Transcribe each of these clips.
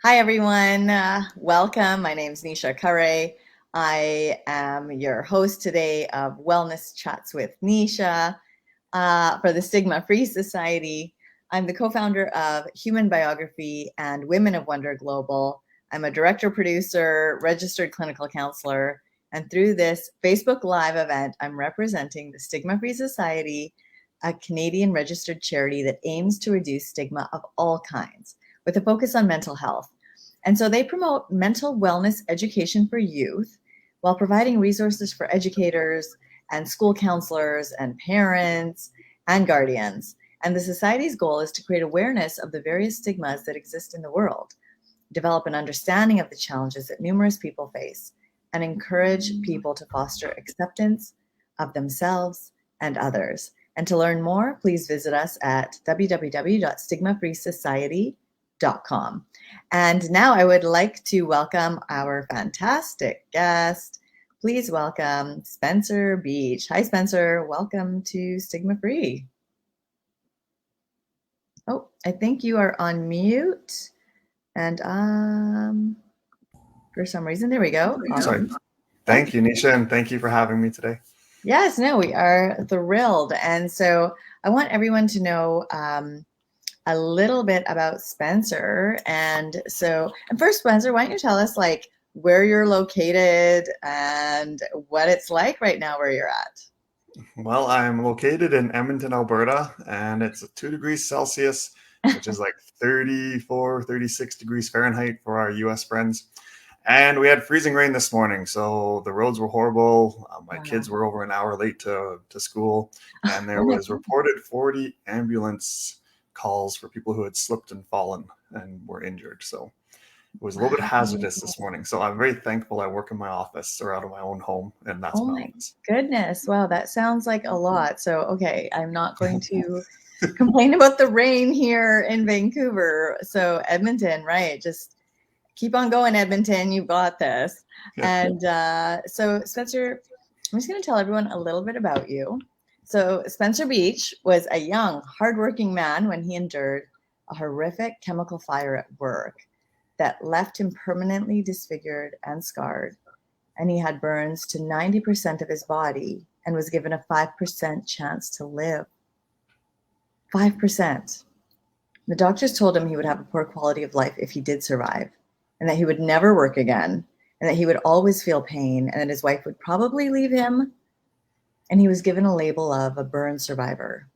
Hi, everyone. Welcome. My name is Nisha. I am your host today of Wellness Chats with Nisha for the Stigma-Free Society. I'm the co-founder of Human Biography and Women of Wonder Global. I'm a director, producer, registered clinical counselor, and through this Facebook Live event, I'm representing the Stigma-Free Society, a Canadian registered charity that aims to reduce stigma of all kinds, with a focus on mental health. And so they promote mental wellness education for youth while providing resources for educators and school counselors and parents and guardians. And the Society's goal is to create awareness of the various stigmas that exist in the world, develop an understanding of the challenges that numerous people face, and encourage people to foster acceptance of themselves and others. And to learn more, please visit us at www.stigmafreesociety.com. And now I would like to welcome our fantastic guest. Please welcome Spencer Beach. Hi, Spencer. Welcome to Stigma Free. Oh, I think you are on mute. And for some reason, there we go. Sorry. Thank you, Nisha, and thank you for having me today. Yes, no, we are thrilled. And so I want everyone to know a little bit about Spencer. And first, Spencer, why don't you tell us where you're located and what it's like right now where you're at? Well, I'm located in Edmonton, Alberta, and it's 2 degrees Celsius, which is like 34, 36 degrees Fahrenheit for our US friends. And we had freezing rain this morning, so the roads were horrible. My kids were over an hour late to school, and there was reported 40 ambulance calls for people who had slipped and fallen and were injured. So it was a little bit hazardous this morning. So I'm very thankful I work in my office or out of my own home, and that's my office. Goodness. Wow, that sounds like a lot. So, okay, I'm not going to complain about the rain here in Vancouver. So Edmonton, right? Just keep on going, Edmonton. You've got this. Yeah. And so, Spencer, I'm just going to tell everyone a little bit about you. So Spencer Beach was a young, hardworking man when he endured a horrific chemical fire at work that left him permanently disfigured and scarred. And he had burns to 90% of his body and was given a 5% chance to live. 5%. The doctors told him he would have a poor quality of life if he did survive, and that he would never work again, and that he would always feel pain, and that his wife would probably leave him. And he was given a label of a burn survivor.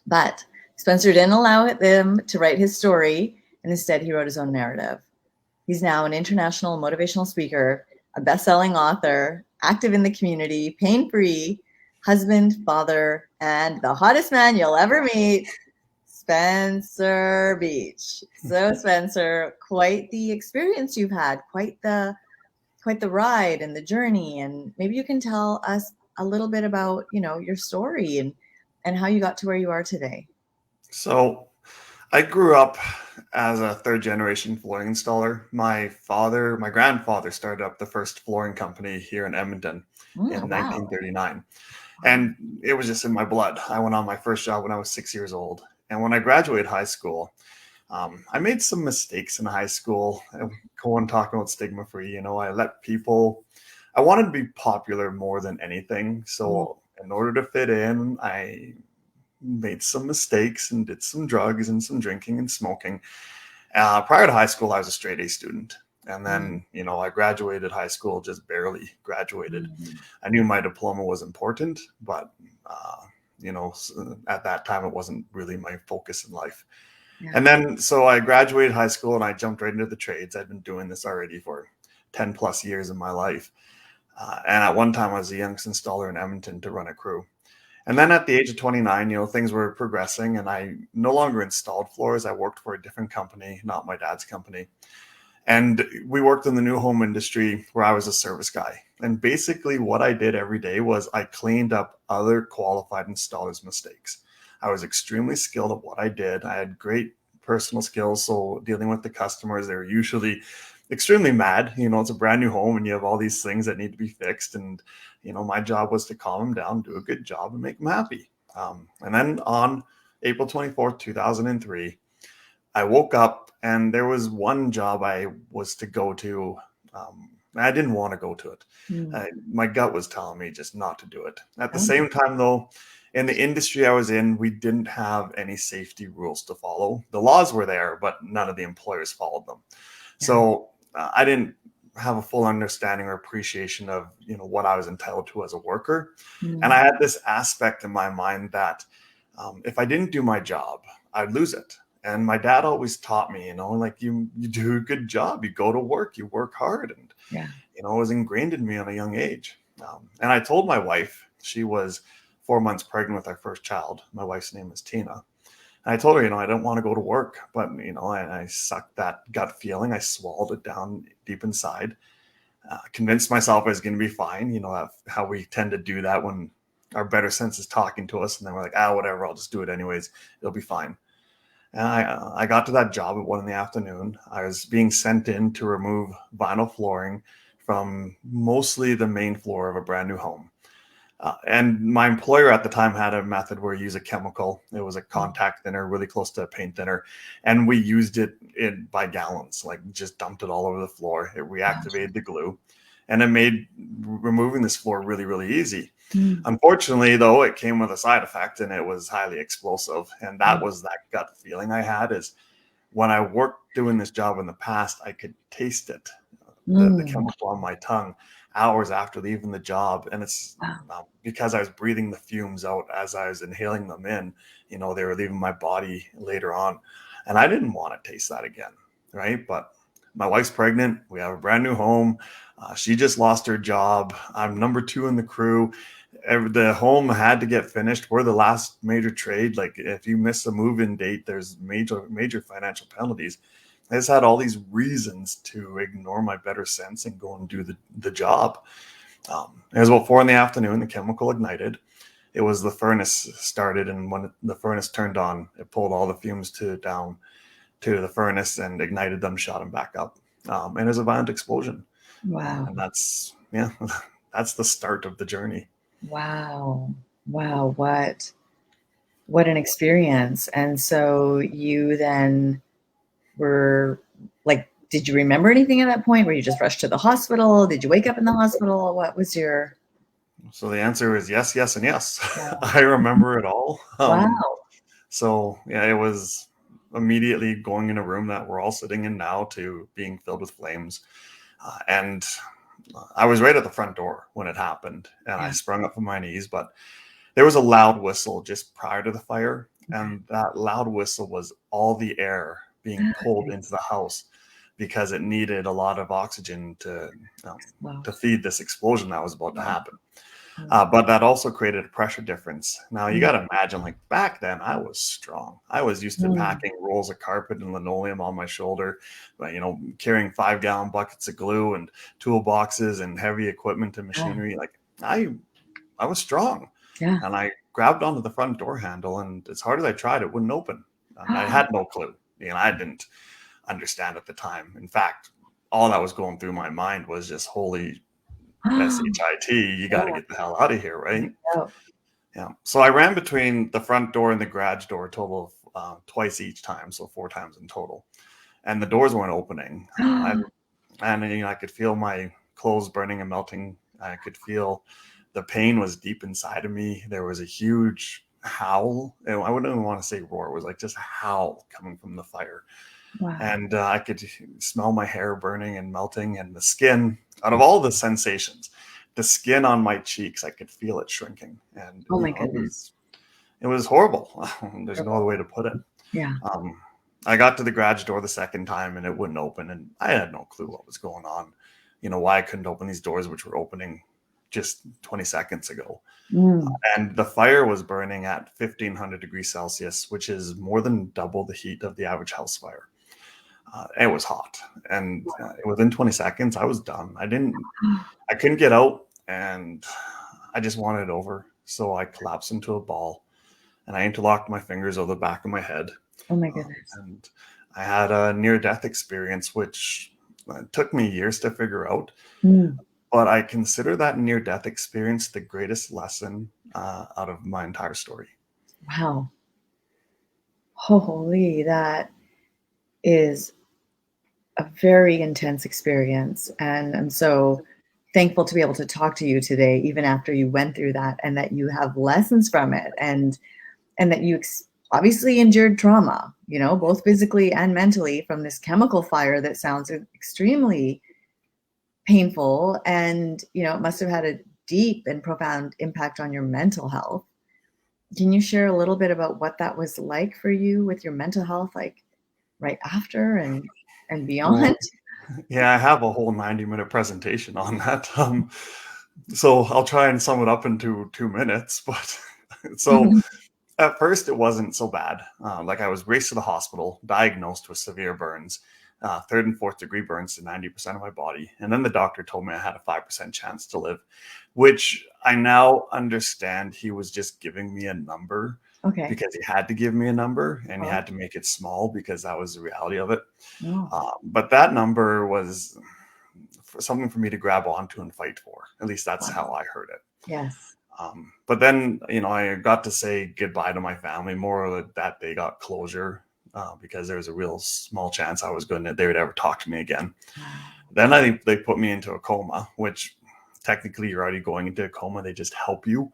But Spencer didn't allow them to write his story, and instead he wrote his own narrative. He's now an international motivational speaker, a best-selling author, active in the community, pain-free, husband, father, and the hottest man you'll ever meet, Spencer Beach. So Spencer, quite the experience you've had, quite the ride and the journey, and maybe you can tell us a little bit about, your story and how you got to where you are today. So I grew up as a third generation flooring installer. My grandfather started up the first flooring company here in Edmonton in 1939. And it was just in my blood. I went on my first job when I was 6 years old. And when I graduated high school, I made some mistakes in high school. Going talking about stigma free, I wanted to be popular more than anything. So in order to fit in, I made some mistakes and did some drugs and some drinking and smoking. Prior to high school, I was a straight A student. And then, I graduated high school, just barely graduated. I knew my diploma was important, but, at that time, it wasn't really my focus in life. Yeah. And then, so I graduated high school and I jumped right into the trades. I'd been doing this already for 10 plus years in my life. And at one time I was the youngest installer in Edmonton to run a crew. And then at the age of 29, things were progressing and I no longer installed floors. I worked for a different company, not my dad's company. And we worked in the new home industry where I was a service guy. And basically what I did every day was I cleaned up other qualified installers' mistakes. I was extremely skilled at what I did. I had great personal skills. So dealing with the customers, they were usually extremely mad. It's a brand new home and you have all these things that need to be fixed. And, my job was to calm them down, do a good job and make them happy. And then on April 24th, 2003, I woke up And there was one job I was to go to. I didn't want to go to it. My gut was telling me just not to do it. At the same time, though, in the industry I was in, we didn't have any safety rules to follow. The laws were there, but none of the employers followed them. So I didn't have a full understanding or appreciation of, what I was entitled to as a worker. And I had this aspect in my mind that if I didn't do my job, I'd lose it. And my dad always taught me, like you do a good job, you go to work, you work hard. And, it was ingrained in me at a young age. And I told my wife, she was 4 months pregnant with our first child. My wife's name is Tina. And I told her, I don't want to go to work, but, I sucked that gut feeling. I swallowed it down deep inside, convinced myself I was going to be fine. How we tend to do that when our better sense is talking to us. And then we're like, whatever, I'll just do it anyways. It'll be fine. And I got to that job at 1 p.m. I was being sent in to remove vinyl flooring from mostly the main floor of a brand new home. And my employer at the time had a method where you use a chemical. It was a contact thinner, really close to a paint thinner. And we used it by gallons, like just dumped it all over the floor. It reactivated the glue. And it made removing this floor really, really easy. Unfortunately, though, it came with a side effect, and it was highly explosive. And that was that gut feeling I had is when I worked doing this job in the past, I could taste it, the chemical on my tongue hours after leaving the job. And it's because I was breathing the fumes out as I was inhaling them in, they were leaving my body later on. And I didn't want to taste that again, right? But my wife's pregnant. We have a brand new home. She just lost her job. I'm number 2 in the crew. The home had to get finished. We're the last major trade. Like if you miss a move-in date, there's major financial penalties. I just had all these reasons to ignore my better sense and go and do the job. It was about 4 p.m. The chemical ignited. It was the furnace started, and when the furnace turned on, it pulled all the fumes down to the furnace and ignited them, shot them back up. And it was a violent explosion. Wow. And that's the start of the journey. Wow. What an experience. And so you then were like, did you remember anything at that point? Were you just rushed to the hospital? Did you wake up in the hospital? What was your... So the answer is yes, yes, and yes. Wow. I remember it all. Wow. So it was immediately going in a room that we're all sitting in now to being filled with flames. And I was right at the front door when it happened, and I sprung up from my knees, but there was a loud whistle just prior to the fire. And that loud whistle was all the air being pulled into the house because it needed a lot of oxygen to feed this explosion that was about to happen. But that also created a pressure difference. Now you got to imagine, like back then I was strong. I was used to packing rolls of carpet and linoleum on my shoulder, but, carrying 5-gallon buckets of glue and toolboxes and heavy equipment and machinery. Like I was strong. And I grabbed onto the front door handle, and as hard as I tried, it wouldn't open. And I had no clue. I didn't understand at the time. In fact, all that was going through my mind was just, holy SHIT, you got to get the hell out of here, right? So I ran between the front door and the garage door a total of twice each time, so 4 times in total. And the doors weren't opening. And I could feel my clothes burning and melting. I could feel the pain was deep inside of me. There was a huge howl. I wouldn't even want to say roar. It was like just a howl coming from the fire. Wow. And I could smell my hair burning and melting, and the skin, out of all the sensations, the skin on my cheeks, I could feel it shrinking. And oh my goodness, it was horrible. There's no other way to put it. I got to the garage door the second time and it wouldn't open, and I had no clue what was going on. Why I couldn't open these doors, which were opening just 20 seconds ago. And the fire was burning at 1,500 degrees Celsius, which is more than double the heat of the average house fire. It was hot, and within 20 seconds, I was done. I couldn't get out, and I just wanted it over. So I collapsed into a ball, and I interlocked my fingers over the back of my head. Oh my goodness. And I had a near-death experience, which took me years to figure out. But I consider that near-death experience the greatest lesson out of my entire story. Wow. Holy, that is a very intense experience. And I'm so thankful to be able to talk to you today, even after you went through that, and that you have lessons from it, and that you obviously endured trauma, both physically and mentally, from this chemical fire that sounds extremely painful. And, it must have had a deep and profound impact on your mental health. Can you share a little bit about what that was like for you with your mental health, like right after and Well, beyond? yeah, I have a whole 90-minute presentation on that. So I'll try and sum it up into 2 minutes. But so at first, it wasn't so bad. Like I was raced to the hospital, diagnosed with severe burns, third and fourth degree burns to 90% of my body. And then the doctor told me I had a 5% chance to live, which I now understand he was just giving me a number Okay. because he had to give me a number and he Oh. had to make it small because that was the reality of it. Oh. But that number was something for me to grab onto and fight for. At least that's Wow. how I heard it. Yes. But then, I got to say goodbye to my family, more that they got closure because there was a real small chance they would ever talk to me again. Wow. Then I think they put me into a coma, which technically you're already going into a coma. They just help you.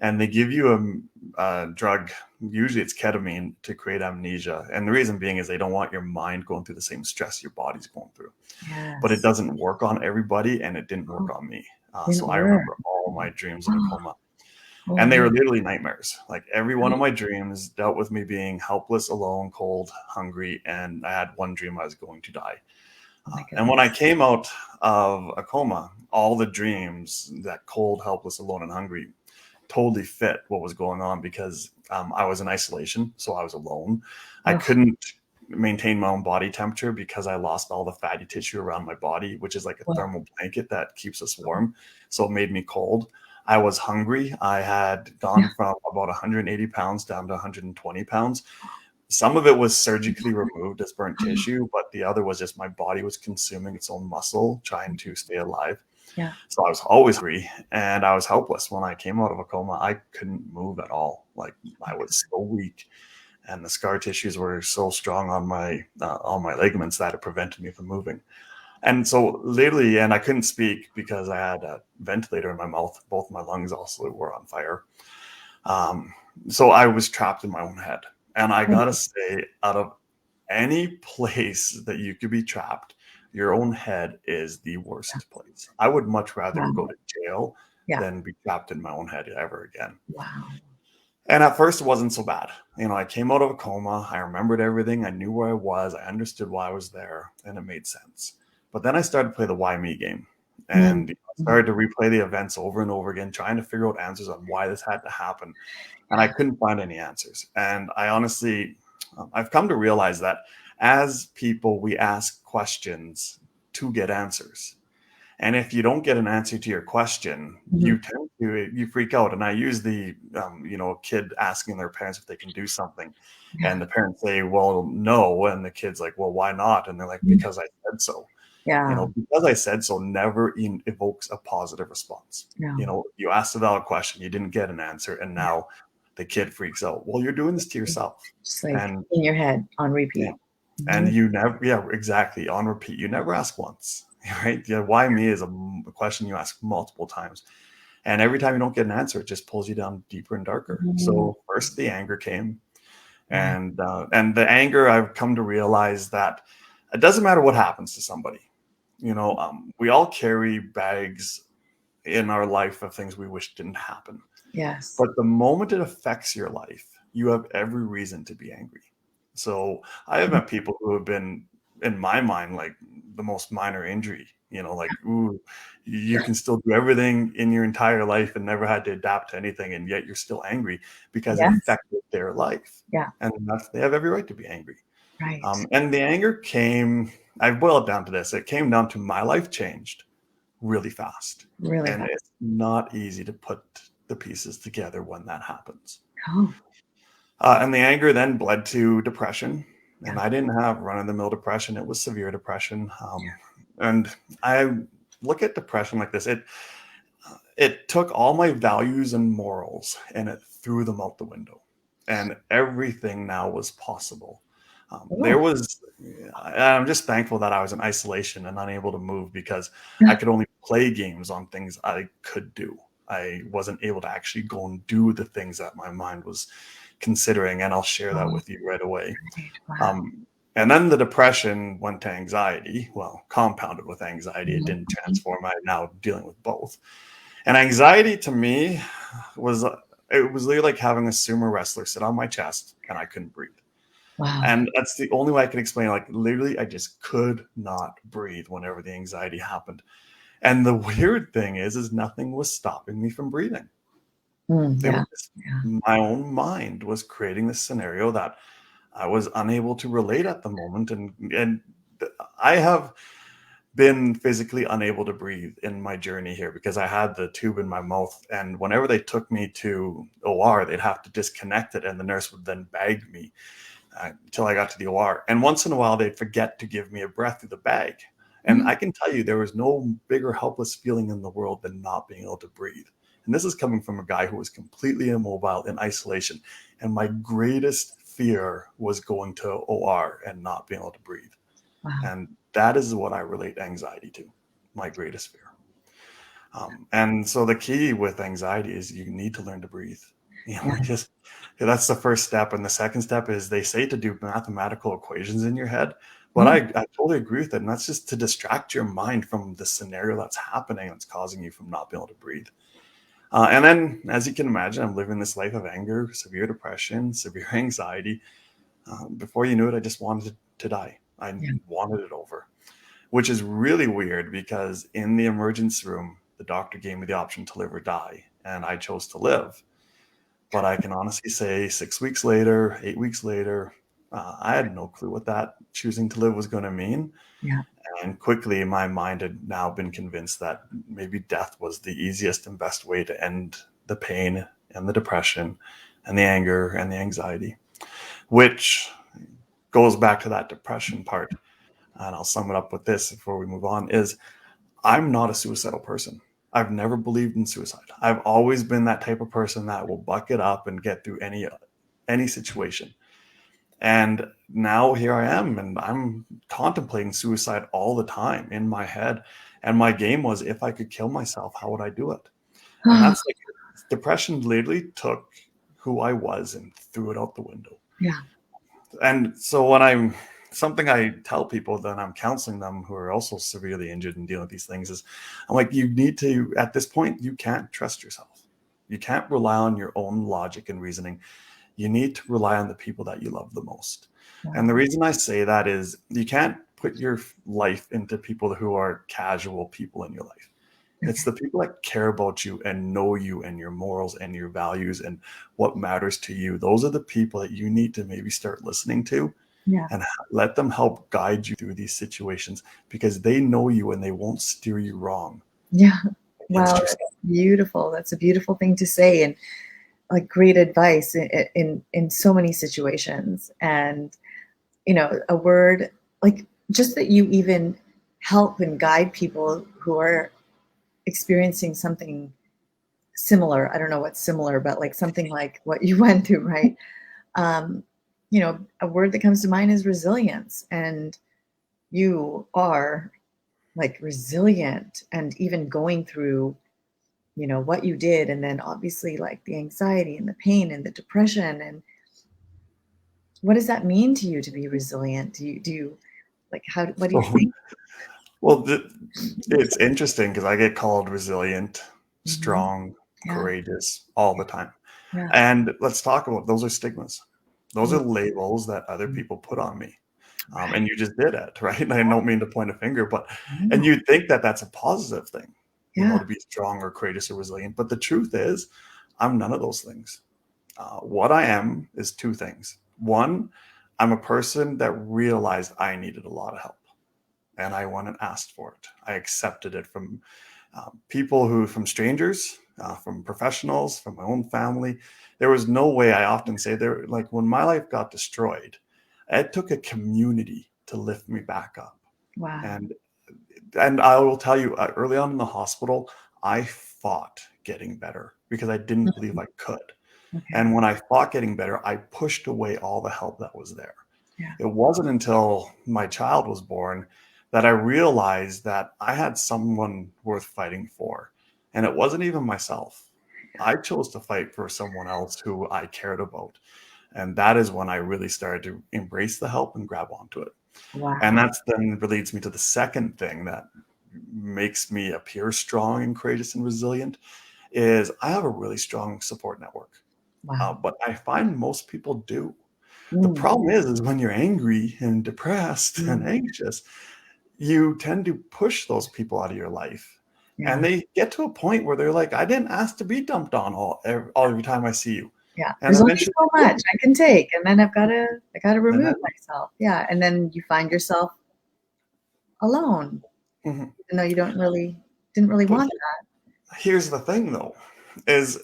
And they give you a drug, usually it's ketamine, to create amnesia. And the reason being is they don't want your mind going through the same stress your body's going through. Yes. But it doesn't work on everybody, and it didn't work on me. So I remember all my dreams in a coma. And they were literally nightmares. Like every one of my dreams dealt with me being helpless, alone, cold, hungry, and I had one dream I was going to die. And when I came out of a coma, all the dreams, that cold, helpless, alone, and hungry, totally fit what was going on because I was in isolation, so I was alone. I couldn't maintain my own body temperature because I lost all the fatty tissue around my body, which is like a thermal blanket that keeps us warm. So it made me cold. I was hungry. I had gone from about 180 pounds down to 120 pounds. Some of it was surgically removed as burnt tissue, but the other was just my body was consuming its own muscle, trying to stay alive. Yeah. So I was always hungry and I was helpless. When I came out of a coma, I couldn't move at all. Like I was so weak, and the scar tissues were so strong on my ligaments that it prevented me from moving. And so literally, and I couldn't speak because I had a ventilator in my mouth. Both my lungs also were on fire. So I was trapped in my own head. And I gotta say, out of any place that you could be trapped, your own head is the worst place. I would much rather go to jail than be trapped in my own head ever again. Wow. And at first it wasn't so bad. I came out of a coma. I remembered everything. I knew where I was. I understood why I was there, and it made sense. But then I started to play the why me game, and I started to replay the events over and over again, trying to figure out answers on why this had to happen. And I couldn't find any answers. And I honestly, I've come to realize that as people, we ask questions to get answers. And if you don't get an answer to your question, you freak out. And I use the, kid asking their parents if they can do something. And the parents say, well, no. And the kid's like, well, why not? And they're like, because I said so. Yeah. Because I said so never evokes a positive response. No. You asked a valid question, you didn't get an answer. And now the kid freaks out. Well, you're doing this to yourself. Just like in your head on repeat. And you never, exactly, on repeat. You never ask once, right? Why me is a question you ask multiple times. And every time you don't get an answer, it just pulls you down deeper and darker. So first the anger came. And the anger, I've come to realize that it doesn't matter what happens to somebody. We all carry bags in our life of things we wish didn't happen. Yes. But the moment it affects your life, you have every reason to be angry. So I have met people who have been, in my mind, like the most minor injury, like, ooh, you can still do everything in your entire life and never had to adapt to anything. And yet you're still angry because it affected their life. Yeah. And they have every right to be angry. Right. And the anger came, I boil it down to this. It came down to my life changed really fast. Really and fast. It's not easy to put the pieces together when that happens. Oh. And the anger then bled to depression. And I didn't have run-of-the-mill depression. It was severe depression. And I look at depression like this. It took all my values and morals and it threw them out the window. And everything now was possible. There was, I'm just thankful that I was in isolation and unable to move, because I could only play games on things I could do. I wasn't able to actually go and do the things that my mind was considering, and I'll share that with you right away. Wow. And then the depression went to anxiety, well, compounded with anxiety. It didn't transform. I'm now dealing with both. And anxiety to me was, it was literally like having a sumo wrestler sit on my chest and I couldn't breathe. Wow. And that's the only way I can explain. Like, literally, I just could not breathe whenever the anxiety happened. And the weird thing is nothing was stopping me from breathing. My own mind was creating this scenario that I was unable to relate at the moment. And I have been physically unable to breathe in my journey here, because I had the tube in my mouth, and whenever they took me to OR, they'd have to disconnect it, and the nurse would then bag me until I got to the OR. And once in a while, they'd forget to give me a breath through the bag. And I can tell you, there was no bigger helpless feeling in the world than not being able to breathe. And this is coming from a guy who was completely immobile in isolation. And my greatest fear was going to OR and not being able to breathe. Wow. And that is what I relate anxiety to, my greatest fear. And so the key with anxiety is you need to learn to breathe. Just that's the first step. And the second step is, they say to do mathematical equations in your head. But I totally agree with it. And that's just to distract your mind from the scenario that's happening, that's causing you from not being able to breathe. And then, as you can imagine, I'm living this life of anger, severe depression, severe anxiety. Before you knew it, I just wanted to die. I wanted it over, which is really weird, because in the emergency room, the doctor gave me the option to live or die, and I chose to live. But I can honestly say 6 weeks later, 8 weeks later, I had no clue what that choosing to live was going to mean. And quickly, my mind had now been convinced that maybe death was the easiest and best way to end the pain and the depression and the anger and the anxiety, which goes back to that depression part. And I'll sum it up with this before we move on, is I'm not a suicidal person. I've never believed in suicide. I've always been that type of person that will buck it up and get through any situation. And now here I am, and I'm contemplating suicide all the time in my head. And my game was, if I could kill myself, how would I do it? And that's like, depression literally took who I was and threw it out the window. And so something I tell people that I'm counseling them who are also severely injured and dealing with these things is, I'm like, you need to, at this point, you can't trust yourself. You can't rely on your own logic and reasoning. You need to rely on the people that you love the most. And the reason I say that is, you can't put your life into people who are casual people in your life. It's the people that care about you and know you and your morals and your values and what matters to you. Those are the people that you need to maybe start listening to and let them help guide you through these situations, because they know you and they won't steer you wrong. Wow, that's beautiful. That's a beautiful thing to say, and like great advice in so many situations. And a word like, just that you even help and guide people who are experiencing something similar. I don't know what's similar, but like something like what you went through, right? A word that comes to mind is resilience. And you are like resilient, and even going through, what you did. And then obviously like the anxiety and the pain and the depression. And what does that mean to you to be resilient? Do you like, what do you think? Well, it's interesting, because I get called resilient, strong, courageous all the time. And let's talk about, those are stigmas. Those are labels that other people put on me. And you just did it, right? And I don't mean to point a finger, but, and you'd think that that's a positive thing, to be strong or courageous or resilient. But the truth is, I'm none of those things. What I am is two things. One, I'm a person that realized I needed a lot of help, and I went and asked for it. I accepted it from people from strangers, from professionals, from my own family. There was no way. I often say, like, when my life got destroyed, it took a community to lift me back up. Wow. And I will tell you, early on in the hospital, I fought getting better because I didn't believe I could. And when I fought getting better, I pushed away all the help that was there. Yeah. It wasn't until my child was born that I realized that I had someone worth fighting for. And it wasn't even myself. I chose to fight for someone else who I cared about. And that is when I really started to embrace the help and grab onto it. And Wow. that's then leads me to the second thing that makes me appear strong and courageous and resilient is I have a really strong support network. Wow. But I find most people do. The Mm. problem is when you're angry and depressed and Mm. anxious, you tend to push those people out of your life. Yeah. And they get to a point where they're like, I didn't ask to be dumped on every time I see you. Yeah. And There's only eventually, so much I can take, and then I gotta and remove then, myself. Yeah. And then you find yourself alone, mhm. even though you didn't really But want that. here's the thing though, is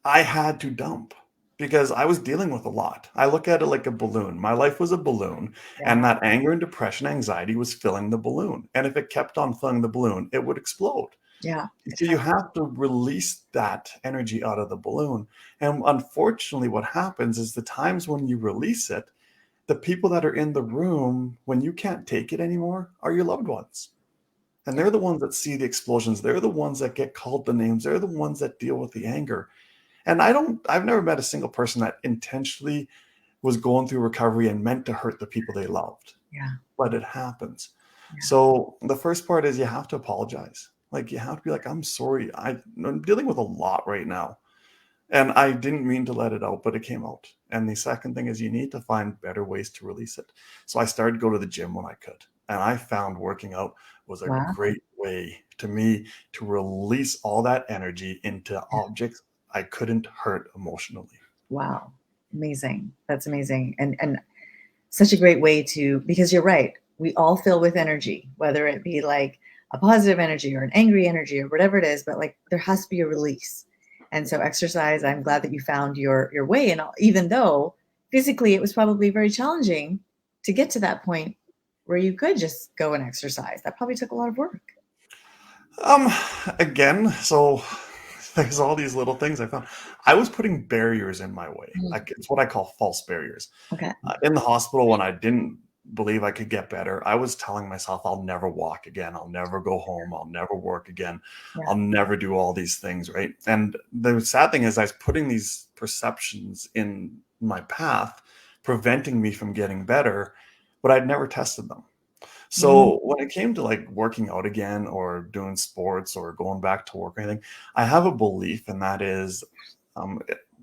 I had to dump because I was dealing with a lot. I look at it like a balloon. My life was a balloon, Yeah. and that anger and depression, anxiety was filling the balloon. And if it kept on filling the balloon, it would explode. Yeah. So you have to release that energy out of the balloon. And unfortunately, what happens is the times when you release it, the people that are in the room when you can't take it anymore are your loved ones. And Yeah. they're the ones that see the explosions. They're the ones that get called the names. They're the ones that deal with the anger. And I've never met a single person that intentionally was going through recovery and meant to hurt the people they loved, Yeah. but it happens. Yeah. So the first part is you have to apologize. Like you have to be like, I'm sorry. I'm dealing with a lot right now. And I didn't mean to let it out, but it came out. And the second thing is you need to find better ways to release it. So I started to go to the gym when I could. And I found working out was a Wow. great way to me to release all that energy into objects I couldn't hurt emotionally. Wow. Amazing. That's amazing. And such a great way to, because you're right. We all fill with energy, whether it be like a positive energy or an angry energy or whatever it is, but like there has to be a release. And so exercise, I'm glad that you found your way. And even though physically it was probably very challenging to get to that point where you could just go and exercise, that probably took a lot of work. Um, again, so there's all these little things I found. I was putting barriers in my way. Mm. Like it's what I call false barriers. Okay. In the hospital, when I didn't believe I could get better, I was telling myself, I'll never walk again. I'll never go home. I'll never work again. Yeah. I'll never do all these things. Right. And the sad thing is, I was putting these perceptions in my path, preventing me from getting better, but I'd never tested them. Mm. So when it came to like working out again or doing sports or going back to work or anything, I have a belief, and that is, um,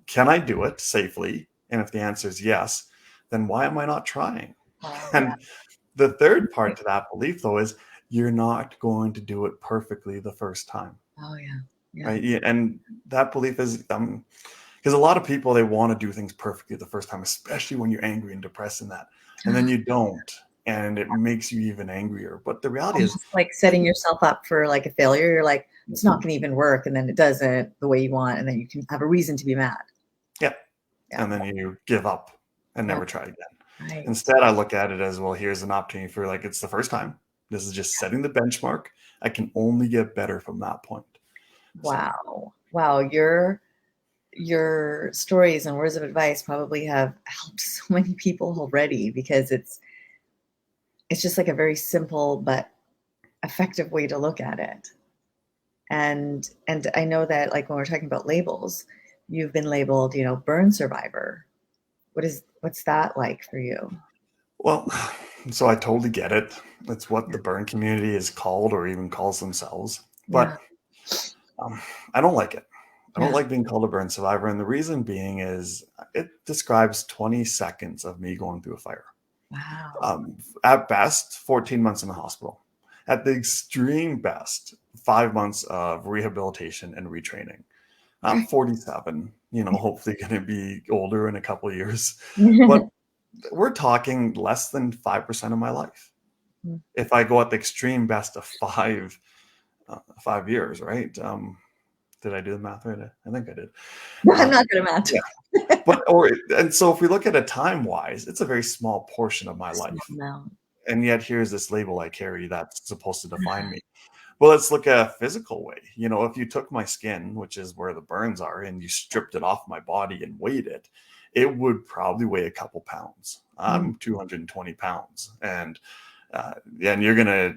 can I do it safely? And if the answer is yes, then why am I not trying? Oh, yeah. And the third part to that belief, though, is you're not going to do it perfectly the first time, Oh, yeah. Yeah. right? And that belief is because a lot of people, they want to do things perfectly the first time, especially when you're angry and depressed in that, and then you don't, and it makes you even angrier. But the reality is, Almost like setting yourself up for like a failure. You're like, it's not going to even work. And then it doesn't the way you want. And then you can have a reason to be mad. yeah, Yeah. and then you give up and Yeah. never try again. Right. Instead, I look at it as, well, here's an opportunity for, like, it's the first time. This is just setting the benchmark. I can only get better from that point. So, Wow. Wow. Your stories and words of advice probably have helped so many people already, because it's just like a very simple but effective way to look at it. And I know that like when we're talking about labels, you've been labeled, burn survivor. What's that like for you? well, so I totally get it. It's what Yeah. the burn community is called, or even calls themselves. Yeah. But I don't like it. I don't Yeah. like being called a burn survivor. And the reason being is it describes 20 seconds of me going through a fire. Wow. At best, 14 months in the hospital. At the extreme best, 5 months of rehabilitation and retraining. I'm 47, hopefully going to be older in a couple of years. But we're talking less than 5% of my life. If I go at the extreme best of 5 years, right? Did I do the math right? I think I did. I'm not good at math. Yeah. And so if we look at it time wise, it's a very small portion of my Small life. amount. And yet here's this label I carry that's supposed to define me. Well, let's look at a physical way. If you took my skin, which is where the burns are, and you stripped it off my body and weighed it, it would probably weigh a couple pounds. I'm 220 pounds, and you're gonna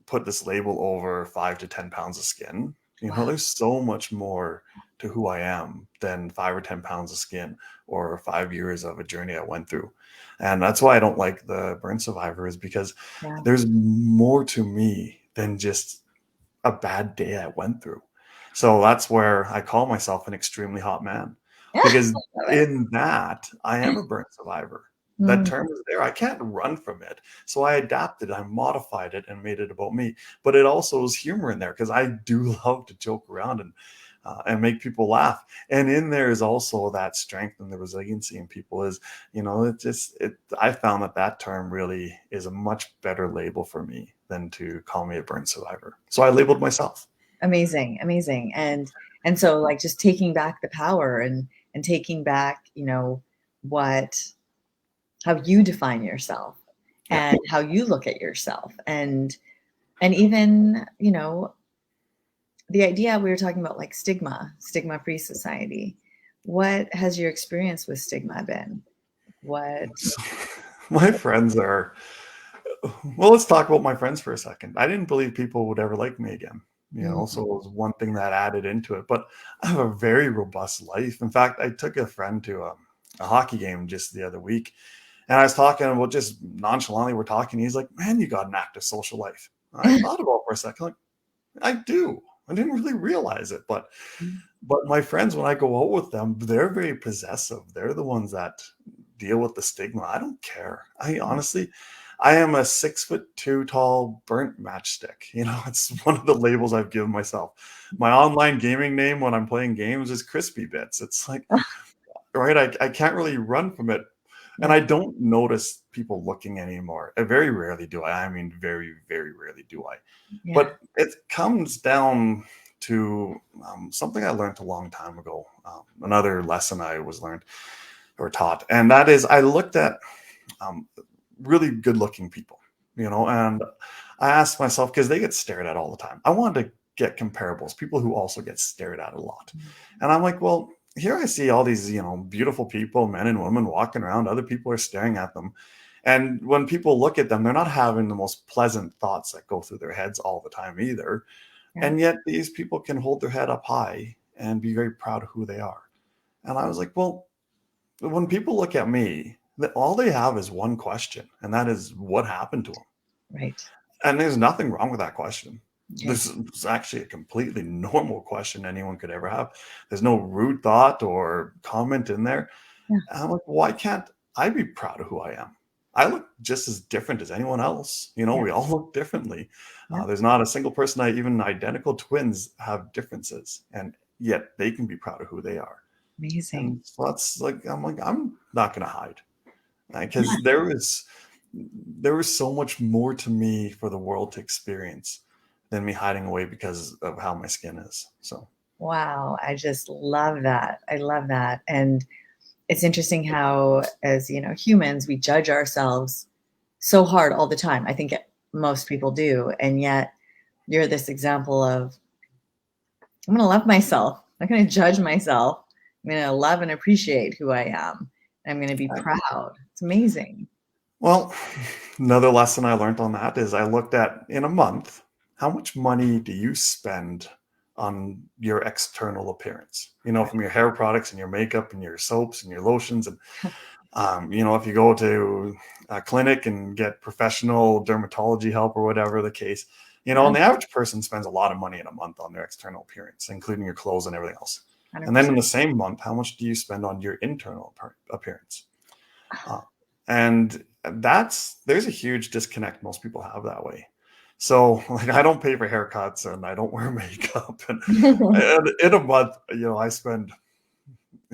put this label over 5 to 10 pounds of skin. There's so much more to who I am than 5 or 10 pounds of skin or 5 years of a journey I went through. And that's why I don't like the burn survivors, because there's more to me than just a bad day I went through. So that's where I call myself an extremely hot man, because in that I am a burn survivor. That term is there. I can't run from it. So I adapted, I modified it and made it about me. But it also is humor in there, because I do love to joke around and make people laugh. And in there is also that strength and the resiliency in people is, I found that term really is a much better label for me than to call me a burn survivor. So I labeled myself. Amazing. And so, like, just taking back the power and taking back, how you define yourself and how you look at yourself, and even, the idea we were talking about, like Stigma-Free Society. What has your experience with stigma been? What? My friends are, well, let's talk about my friends for a second. I didn't believe people would ever like me again. So it was one thing that added into it. But I have a very robust life. In fact, I took a friend to a hockey game just the other week, and I was talking about, just nonchalantly, we're talking. He's like, "Man, you got an active social life." I thought about it for a second, like, I do. I didn't really realize it, but my friends, when I go out with them, they're very possessive. They're the ones that deal with the stigma. I don't care. I am a 6'2" tall burnt matchstick. It's one of the labels I've given myself. My online gaming name when I'm playing games is Crispy Bits. It's like, right, I can't really run from it. And I don't notice people looking anymore. Very rarely do I. I mean, very, very rarely do I. Yeah. But it comes down to something I learned a long time ago. Another lesson I was learned or taught. And that is, I looked at really good looking people, and I asked myself, because they get stared at all the time. I wanted to get comparables, people who also get stared at a lot. And I'm like, well, here I see all these, beautiful people, men and women walking around. Other people are staring at them. And when people look at them, they're not having the most pleasant thoughts that go through their heads all the time either. Yeah. And yet these people can hold their head up high and be very proud of who they are. And I was like, well, when people look at me, all they have is one question, and that is, what happened to them? Right. And there's nothing wrong with that question. Okay. This is actually a completely normal question anyone could ever have. There's no rude thought or comment in there. Yeah. And I'm like, why can't I be proud of who I am? I look just as different as anyone else. We all look differently. Yeah. There's not a single person, even identical twins have differences, and yet they can be proud of who they are. Amazing. And so that's like, I'm not going to hide, because there was so much more to me for the world to experience than me hiding away because of how my skin is. So, wow, I just love that. I love that. And it's interesting how, as humans, we judge ourselves so hard all the time. I think most people do. And yet you're this example of, I'm going to love myself. I'm not going to judge myself. I'm going to love and appreciate who I am. I'm going to be proud. It's amazing. Well, another lesson I learned on that is, I looked at, in a month, how much money do you spend on your external appearance? From your hair products and your makeup and your soaps and your lotions. And, if you go to a clinic and get professional dermatology help or whatever the case, and the average person spends a lot of money in a month on their external appearance, including your clothes and everything else. 100%. And then in the same month, how much do you spend on your internal appearance? And there's a huge disconnect most people have that way. So, like, I don't pay for haircuts and I don't wear makeup. And in a month, I spend,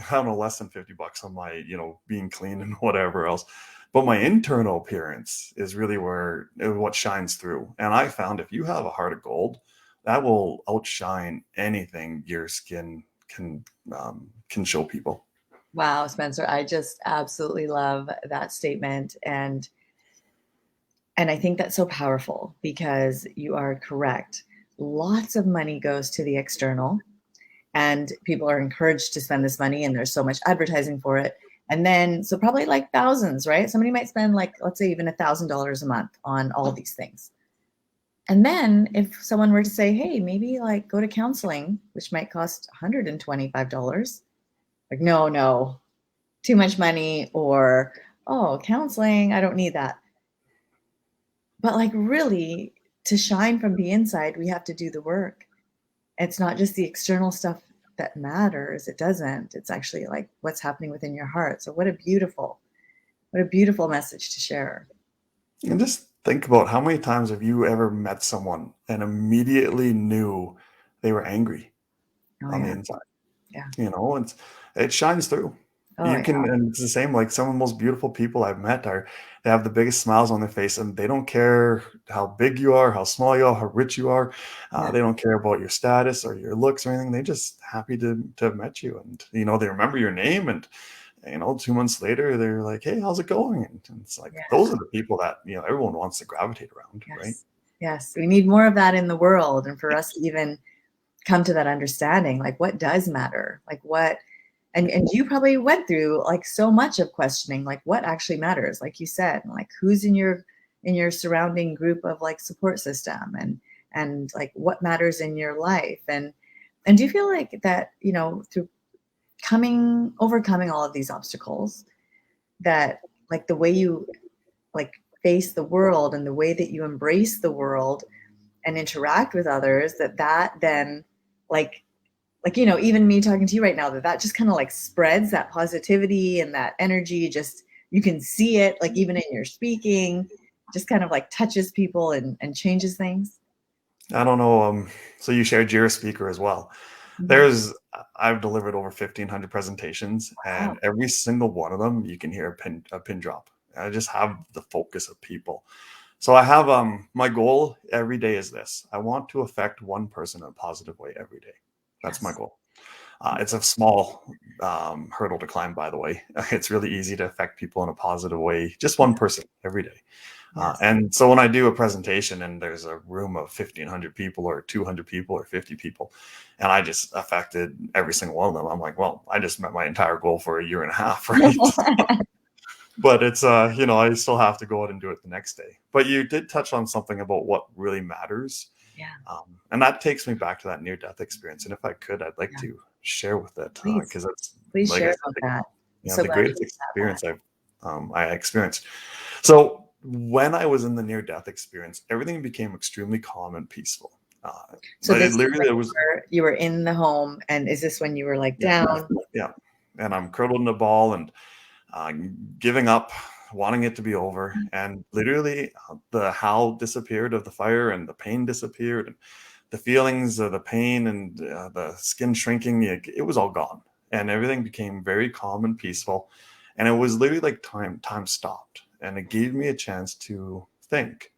I don't know, less than $50 on my, being clean and whatever else. But my internal appearance is really what shines through. And I found, if you have a heart of gold, that will outshine anything your skin can show people. Wow, Spencer, I just absolutely love that statement. And I think that's so powerful, because you are correct. Lots of money goes to the external, and people are encouraged to spend this money, and there's so much advertising for it. And then, so probably like thousands, right? Somebody might spend like, let's say even $1,000 a month on all these things. And then if someone were to say, hey, maybe like go to counseling, which might cost $125, like, no, too much money, or, oh, counseling, I don't need that. But like really, to shine from the inside, we have to do the work. It's not just the external stuff that matters. It doesn't. It's actually like what's happening within your heart. So what a beautiful message to share. And just think about how many times have you ever met someone and immediately knew they were angry Oh on the yeah. inside? Yeah. It shines through. Oh You yeah. can, and it's the same, like some of the most beautiful people I've met they have the biggest smiles on their face, and they don't care how big you are, how small you are, how rich you are. Yeah. They don't care about your status or your looks or anything. They're just happy to have met you. And, they remember your name, and, 2 months later, they're like, hey, how's it going? And it's like, Yeah. those are the people that, everyone wants to gravitate around, right? Yes. Yes. We need more of that in the world. And for us to even come to that understanding, like what does matter, like what, and you probably went through like so much of questioning, like what actually matters, like you said, like who's in your surrounding group of like support system, and like what matters in your life, and do you feel like that, through overcoming all of these obstacles, that like the way you like face the world and the way that you embrace the world and interact with others, that then like even me talking to you right now, that just kind of like spreads that positivity and that energy, just you can see it like even in your speaking, just kind of like touches people and changes things. I don't know. So you shared you're a speaker as well. Mhm. I've delivered over 1,500 presentations, Wow. and every single one of them, you can hear a pin drop. I just have the focus of people. So I have, my goal every day is this. I want to affect one person in a positive way every day. That's my Yes. goal. It's a small hurdle to climb, by the way. It's really easy to affect people in a positive way, just one person every day. Yes. And so when I do a presentation and there's a room of 1,500 people or 200 people or 50 people, and I just affected every single one of them, I'm like, well, I just met my entire goal for a year and a half, right? But it's, I still have to go out and do it the next day. But you did touch on something about what really matters. Yeah. And that takes me back to that near-death experience. And if I could, I'd like Yeah. to share with it, Please, because that's, please like I share said, about that. So the glad greatest you have that. experience I experienced. So when I was in the near-death experience, everything became extremely calm and peaceful. So It this is literally when it was you were in the home, and is this when you were like yeah, down? yeah, and I'm curdled in a ball and uh, giving up, wanting it to be over, and literally the howl disappeared of the fire, and the pain disappeared, and the feelings of the pain and the skin shrinking, it was all gone, and everything became very calm and peaceful, and it was literally like time stopped, and it gave me a chance to think.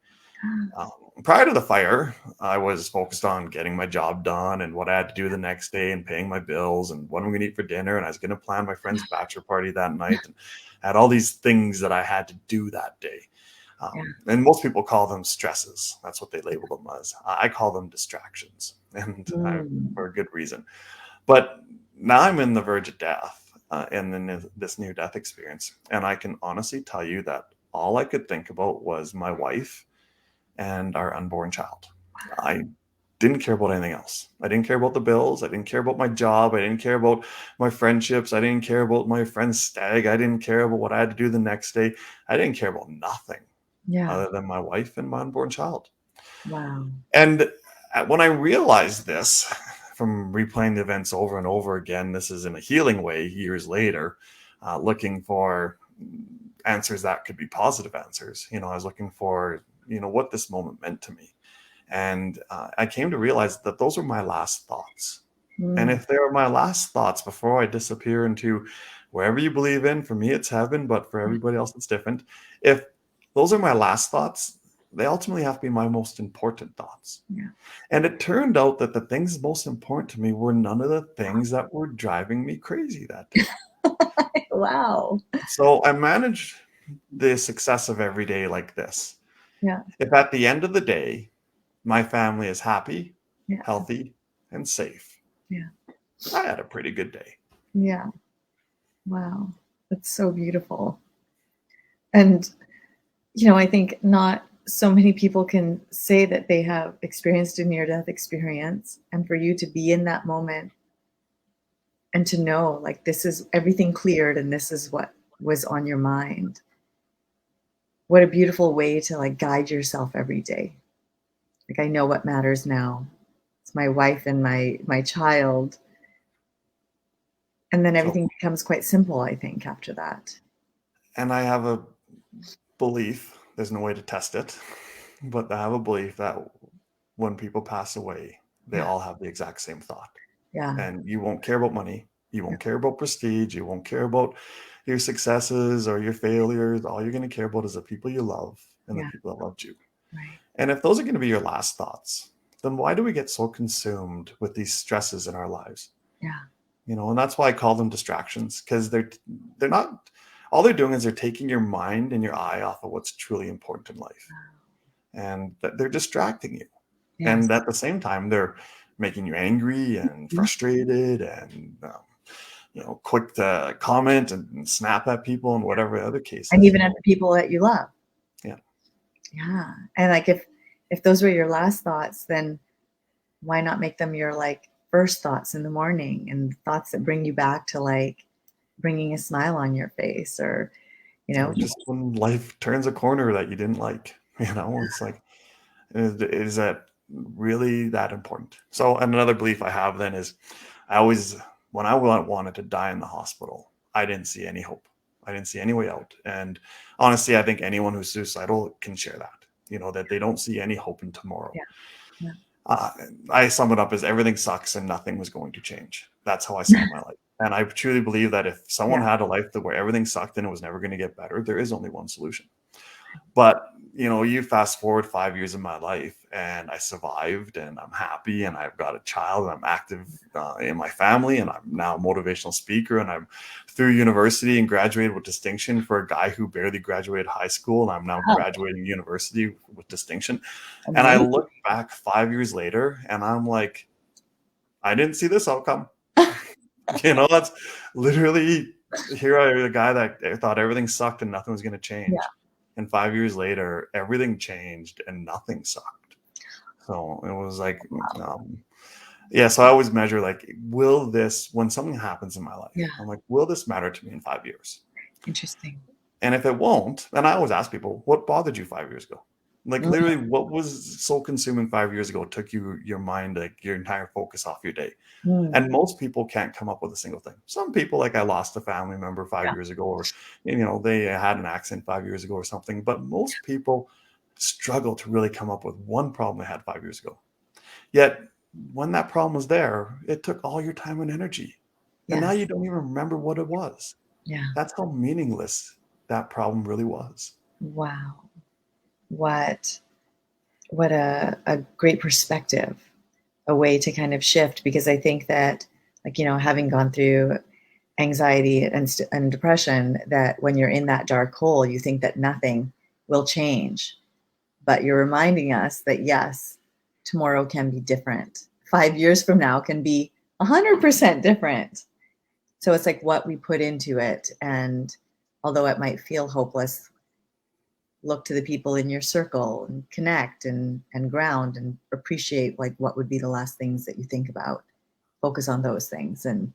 Um, Prior to the fire, I was focused on getting my job done and what I had to do the next day and paying my bills and what I'm going to eat for dinner. And I was going to plan my friend's bachelor party that night, and I had all these things that I had to do that day. Yeah. And most people call them stresses. That's what they label them as. I call them distractions, and Mm. for a good reason. But now I'm in the verge of death, and then this near death experience. And I can honestly tell you that all I could think about was my wife and our unborn child. I didn't care about anything else. I didn't care about the bills. I didn't care about my job. I didn't care about my friendships. I didn't care about my friend's stag. I didn't care about what I had to do the next day. I didn't care about nothing Yeah. other than my wife and my unborn child. Wow. And when I realized this from replaying the events over and over again, this is in a healing way years later, looking for answers that could be positive answers. I was looking for, what this moment meant to me. And I came to realize that those were my last thoughts. And Mm. if they were my last thoughts before I disappear into wherever you believe in, for me, it's heaven, but for everybody else, it's different. If those are my last thoughts, they ultimately have to be my most important thoughts. Yeah. And it turned out that the things most important to me were none of the things that were driving me crazy that day. Wow. So I managed the success of every day like this. Yeah. If at the end of the day, my family is happy, Yeah. healthy, and safe, Yeah. I had a pretty good day. Yeah. Wow. That's so beautiful. And, I think not so many people can say that they have experienced a near-death experience. And for you to be in that moment and to know, like, this is everything cleared and this is what was on your mind. What a beautiful way to, like, guide yourself every day. Like, I know what matters now. It's my wife and my child. And then So, everything becomes quite simple, I think, after that. and I have a belief, there's no way to test it, but I have a belief that when people pass away, they Yeah, all have the exact same thought. yeah, And you won't care about money. You won't care about prestige. You won't care about your successes or your failures. All you're going to care about is the people you love and the yeah, people that loved you. right. And if those are going to be your last thoughts, then why do we get so consumed with these stresses in our lives? Yeah, And that's why I call them distractions, because they're not, all they're doing is they're taking your mind and your eye off of what's truly important in life. And they're distracting you. And yes. at the same time, they're making you angry and Mhm. frustrated and quick to comment and snap at people and whatever the other case And is. even at the people that you love. Yeah. Yeah. And like if those were your last thoughts, then why not make them your like first thoughts in the morning and thoughts that bring you back to like bringing a smile on your face or, Or just when life turns a corner that you didn't like, it's like, is that really that important? So, and another belief I have then is when I wanted to die in the hospital, I didn't see any hope. I didn't see any way out. And honestly, I think anyone who's suicidal can share that, that they don't see any hope in tomorrow. yeah, yeah, Uh, I sum it up as everything sucks and nothing was going to change. That's how I saw my life. And I truly believe that if someone yeah, had a life where everything sucked and it was never going to get better, there is only one solution. But you fast forward 5 years of my life and I survived and I'm happy and I've got a child and I'm active in my family and I'm now a motivational speaker and I'm through university and graduated with distinction for a guy who barely graduated high school, and I'm now wow, graduating university with distinction. And I amazing. look back 5 years later and I'm like, I didn't see this outcome. That's literally here I a guy that thought everything sucked and nothing was going to Yeah, change. And 5 years later, everything changed and nothing sucked. So it was like, yeah. So I always measure like, when something happens in my life, yeah, I'm like, will this matter to me in 5 years? interesting. And if it won't, then I always ask people, what bothered you 5 years ago? Like Mm, literally, what was so consuming 5 years ago took your mind, like your entire focus off your day. mm, And most people can't come up with a single thing. Some people, like I lost a family member five yeah, years ago, or they had an accident 5 years ago or something. But most people struggle to really come up with one problem they had 5 years ago. Yet when that problem was there, it took all your time and energy. And now you yes, don't even remember what it was. yeah. That's how meaningless that problem really was. Wow. What what a great perspective, a way to kind of shift because I think that like having gone through anxiety and depression that when you're in that dark hole you think that nothing will change, but you're reminding us that yes, tomorrow can be different, 5 years from now can be 100% different. So it's like what we put into it, and although it might feel hopeless, look to the people in your circle and connect and ground and appreciate like what would be the last things that you think about, focus on those things. And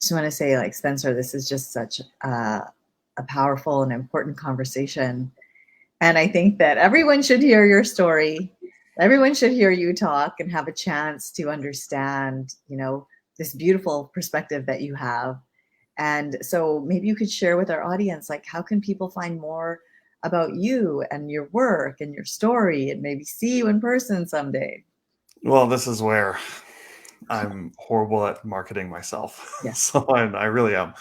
just want to say like Spencer, this is just such a powerful and important conversation, and I think that everyone should hear your story, everyone should hear you talk and have a chance to understand this beautiful perspective that you have. And so maybe you could share with our audience, like, how can people find more about you and your work and your story and maybe see you in person someday? Well, this is where I'm horrible at marketing myself. Yeah. So I really am.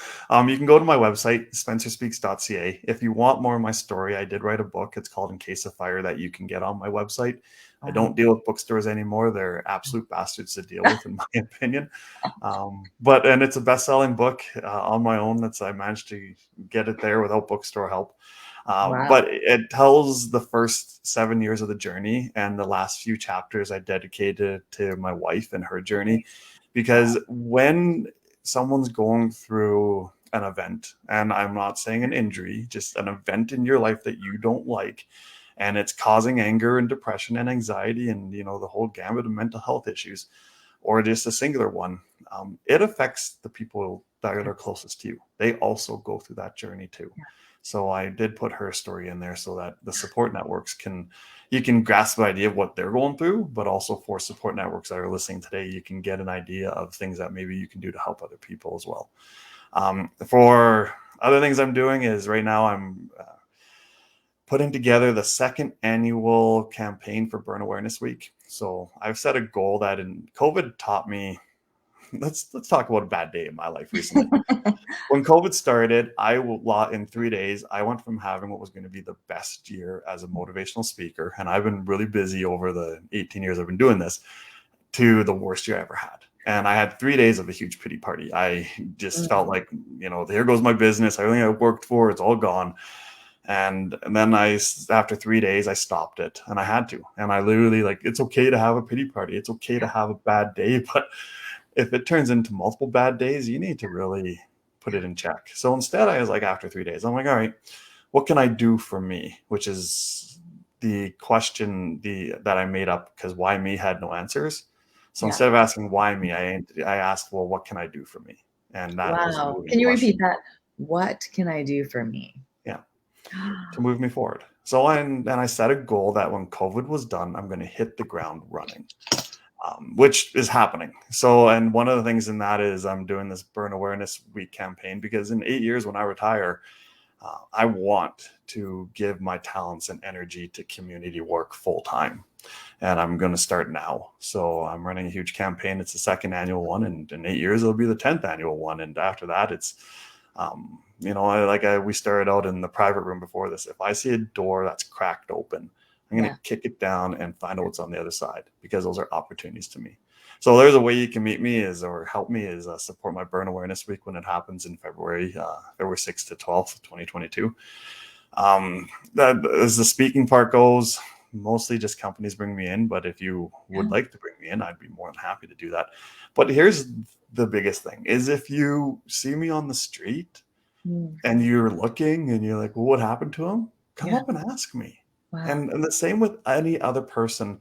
You can go to my website, spencerspeaks.ca. If you want more of my story, I did write a book. It's called In Case of Fire that you can get on my website. I Wow. don't deal with bookstores anymore. They're absolute bastards to deal with, in my opinion. And it's a best-selling book on my own. I managed to get it there without bookstore help. Wow. But it tells the first 7 years of the journey, and the last few chapters I dedicated to my wife and her journey. Because when someone's going through an event, and I'm not saying an injury, just an event in your life that you don't like, and it's causing anger and depression and anxiety and, the whole gamut of mental health issues, or just a singular one, it affects the people that are closest to you. They also go through that journey too. So I did put her story in there so that the support networks you can grasp the idea of what they're going through, but also for support networks that are listening today, you can get an idea of things that maybe you can do to help other people as well. For other things I'm doing is right now I'm putting together the second annual campaign for Burn Awareness Week. So I've set a goal that COVID taught me. Let's talk about a bad day in my life recently. When COVID started, in 3 days, I went from having what was going to be the best year as a motivational speaker, and I've been really busy over the 18 years I've been doing this, to the worst year I ever had. And I had 3 days of a huge pity party. I just felt like, here goes my business. Everything I worked for, it's all gone. And then after 3 days, I stopped it, and I had to. And I literally, it's okay to have a pity party. It's okay to have a bad day, but if it turns into multiple bad days, you need to really put it in check. So instead, I was like, after 3 days, I'm like, all right, what can I do for me? Which is the question that I made up, because why me had no answers. So instead of asking why me, I asked, well, what can I do for me? And that was a moving Can you question. repeat that? What can I do for me? Yeah. To move me forward. So I set a goal that when COVID was done, I'm going to hit the ground running. Which is happening. So, and one of the things in that is I'm doing this Burn Awareness Week campaign, because in 8 years when I retire, I want to give my talents and energy to community work full time. And I'm going to start now. So I'm running a huge campaign. It's the second annual one. And in 8 years, it'll be the 10th annual one. And after that, it's, we started out in the private room before this. If I see a door that's cracked open, I'm going to kick it down and find out what's on the other side, because those are opportunities to me. So there's a way you can meet me or help me is support my Burn Awareness Week when it happens in February 6th to 12th, 2022. As the speaking part goes, mostly just companies bring me in. But if you would like to bring me in, I'd be more than happy to do that. But here's the biggest thing is, if you see me on the street and you're looking and you're like, well, what happened to him? Come up and ask me. Wow. And the same with any other person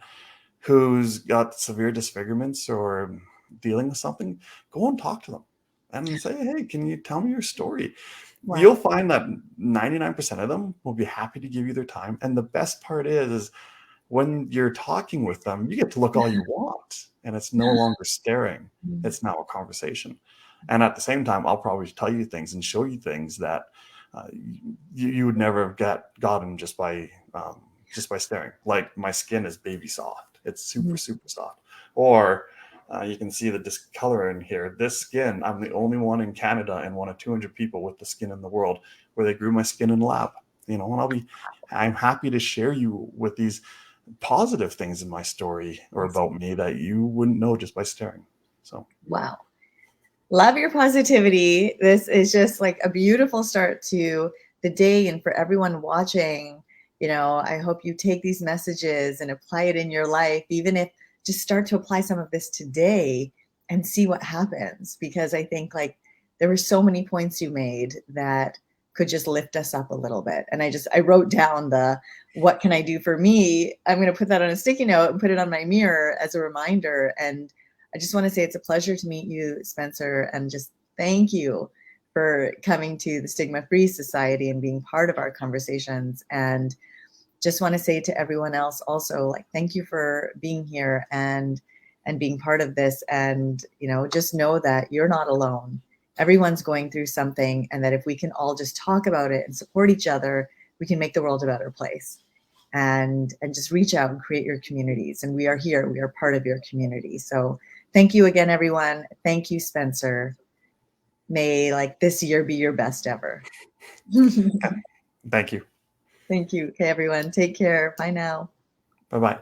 who's got severe disfigurements or dealing with something. Go and talk to them and say, hey, can you tell me your story? Wow. You'll find that 99% of them will be happy to give you their time. And the best part is when you're talking with them, you get to look all you want, and it's no longer staring. It's now a conversation. And at the same time, I'll probably tell you things and show you things that you would never have gotten just by staring. Like, my skin is baby soft. It's super, super soft. Or you can see the discolor in here. This skin, I'm the only one in Canada and one of 200 people with the skin in the world where they grew my skin in the lab. And I'm happy to share you with these positive things in my story or about me that you wouldn't know just by staring. So, wow. Love your positivity. This is just like a beautiful start to the day. And for everyone watching, I hope you take these messages and apply it in your life, even if just start to apply some of this today and see what happens. Because I think there were so many points you made that could just lift us up a little bit. And I wrote down what can I do for me? I'm going to put that on a sticky note and put it on my mirror as a reminder. And I just want to say it's a pleasure to meet you, Spencer, and just thank you for coming to the Stigma-Free Society and being part of our conversations. And just want to say to everyone else also, thank you for being here and being part of this. And, just know that you're not alone. Everyone's going through something, and that if we can all just talk about it and support each other, we can make the world a better place. And just reach out and create your communities. And we are here. We are part of your community. So thank you again, everyone. Thank you, Spencer. May this year be your best ever. Thank you. Thank you. Okay, everyone. Take care. Bye now. Bye-bye.